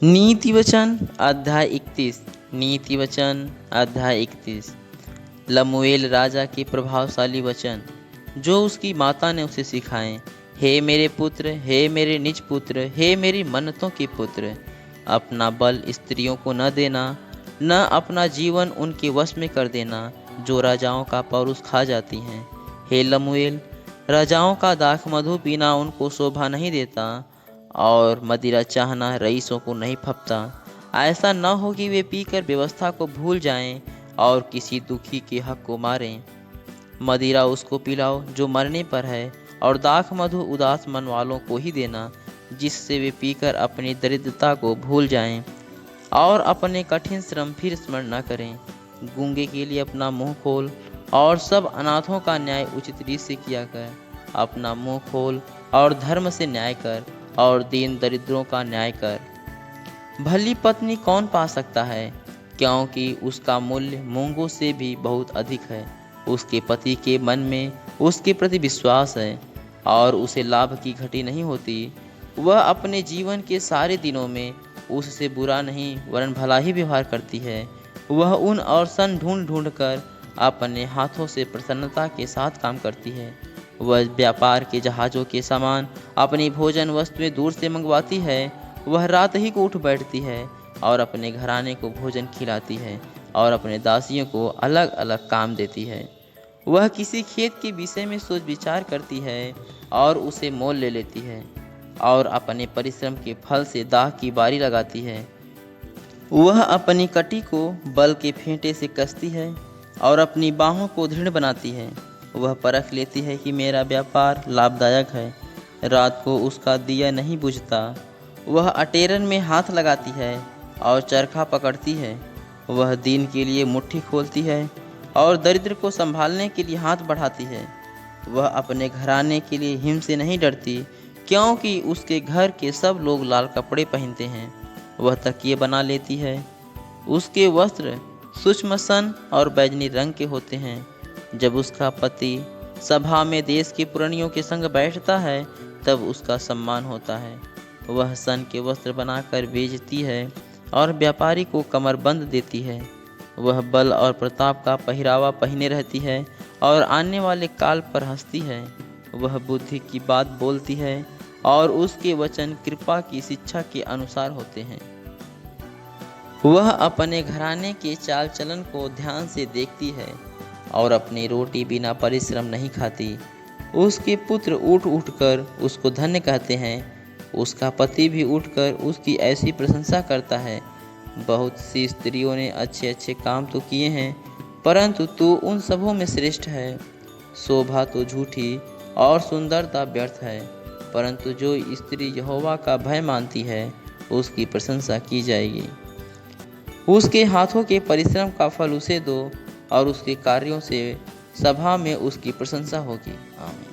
नीति वचन अध्याय 31। नीति वचन अध्याय 31। लमूएल राजा के प्रभावशाली वचन जो उसकी माता ने उसे सिखाए। हे मेरे पुत्र, हे मेरे निज पुत्र, हे मेरी मन्नतों के पुत्र, अपना बल स्त्रियों को न देना, न अपना जीवन उनके वश में कर देना जो राजाओं का पौरुष खा जाती हैं। हे लमूएल, राजाओं का दाख मधु पीना उनको शोभा नहीं देता, और मदिरा चाहना रईसों को नहीं फपता। ऐसा न हो कि वे पीकर व्यवस्था को भूल जाएं और किसी दुखी के हक को मारें। मदिरा उसको पिलाओ जो मरने पर है, और दाख मधु उदास मन वालों को ही देना, जिससे वे पीकर अपनी दरिद्रता को भूल जाएं और अपने कठिन श्रम फिर स्मरण न करें। गूंगे के लिए अपना मुंह खोल, और सब अनाथों का न्याय उचित रीत से किया कर। अपना मुंह खोल और धर्म से न्याय कर, और दीन दरिद्रों का न्याय कर। भली पत्नी कौन पा सकता है, क्योंकि उसका मूल्य मूंगों से भी बहुत अधिक है। उसके पति के मन में उसके प्रति विश्वास है, और उसे लाभ की घटी नहीं होती। वह अपने जीवन के सारे दिनों में उससे बुरा नहीं वरन भला ही व्यवहार करती है। वह ऊन और सन ढूंढ ढूंढ कर अपने हाथों से प्रसन्नता के साथ काम करती है। वह व्यापार के जहाज़ों के समान अपनी भोजन वस्तुएं दूर से मंगवाती है। वह रात ही को उठ बैठती है और अपने घराने को भोजन खिलाती है, और अपने दासियों को अलग अलग काम देती है। वह किसी खेत के विषय में सोच विचार करती है और उसे मोल ले लेती है, और अपने परिश्रम के फल से दाख की बारी लगाती है। वह अपनी कटी को बल के फेंटे से कसती है और अपनी बाहों को दृढ़ बनाती है। वह परख लेती है कि मेरा व्यापार लाभदायक है। रात को उसका दिया नहीं बुझता। वह अटेरन में हाथ लगाती है और चरखा पकड़ती है। वह दीन के लिए मुट्ठी खोलती है और दरिद्र को संभालने के लिए हाथ बढ़ाती है। वह अपने घराने के लिए हिम से नहीं डरती, क्योंकि उसके घर के सब लोग लाल कपड़े पहनते हैं। वह तकिए बना लेती है। उसके वस्त्र सूक्ष्म सन और बैजनी रंग के होते हैं। जब उसका पति सभा में देश के पुरनियों के संग बैठता है, तब उसका सम्मान होता है। वह सन के वस्त्र बनाकर बेचती है और व्यापारी को कमरबंद देती है। वह बल और प्रताप का पहरावा पहने रहती है और आने वाले काल पर हंसती है। वह बुद्धि की बात बोलती है, और उसके वचन कृपा की शिक्षा के अनुसार होते हैं। वह अपने घराने के चाल चलन को ध्यान से देखती है, और अपनी रोटी बिना परिश्रम नहीं खाती। उसके पुत्र उठ उठकर उसको धन्य कहते हैं। उसका पति भी उठकर उसकी ऐसी प्रशंसा करता है। बहुत सी स्त्रियों ने अच्छे अच्छे काम तो किए हैं, परंतु तू उन सबों में श्रेष्ठ है। शोभा तो झूठी और सुंदरता व्यर्थ है, परंतु जो स्त्री यहोवा का भय मानती है, उसकी प्रशंसा की जाएगी। उसके हाथों के परिश्रम का फल उसे दो, और उसके कार्यों से सभा में उसकी प्रशंसा होगी। आमीन।